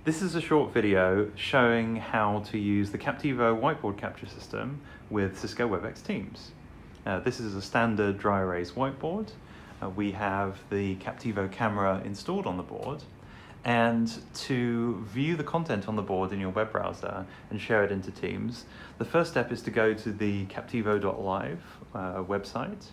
This is a short video showing how to use the Kaptivo whiteboard capture system with Cisco Webex Teams. This is a standard dry erase whiteboard. We have the Kaptivo camera installed on the board, and to view the content on the board in your web browser and share it into Teams, the first step is to go to the Kaptivo.live website,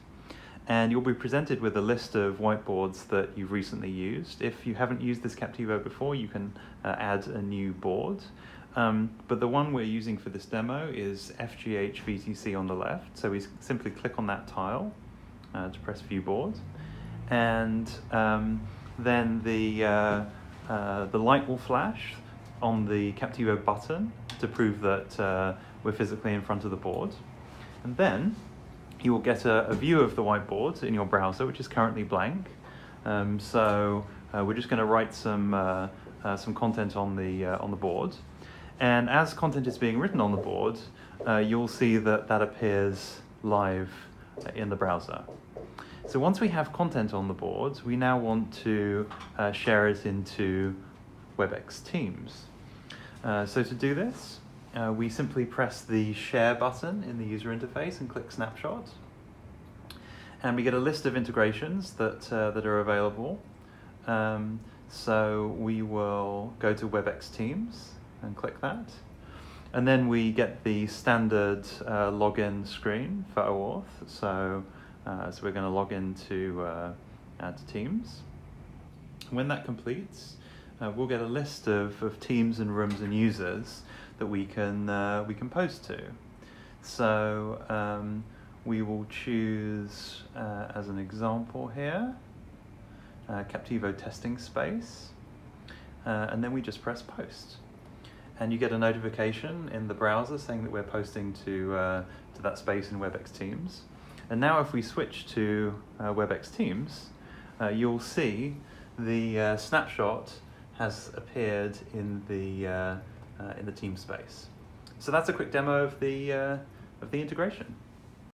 and you'll be presented with a list of whiteboards that you've recently used. If you haven't used this Kaptivo before, you can add a new board. But the one we're using for this demo is FGH VTC on the left. So we simply click on that tile to press View Board. And then the light will flash on the Kaptivo button to prove that we're physically in front of the board. And then you will get a view of the whiteboard in your browser, which is currently blank. So we're just going to write some content on the board. And as content is being written on the board, you'll see that appears live in the browser. So once we have content on the board, we now want to share it into Webex Teams. So to do this, we simply press the Share button in the user interface and click Snapshot. And we get a list of integrations that are available. So we will go to Webex Teams and click that. And then we get the standard login screen for OAuth. So we're going to log into Teams. When that completes, we'll get a list of teams and rooms and users that we can post to. So we will choose as an example here Kaptivo testing space, and then we just press post, and you get a notification in the browser saying that we're posting to that space in Webex Teams. And now if we switch to Webex Teams, you'll see the snapshot has appeared in the team space. So that's a quick demo of the integration.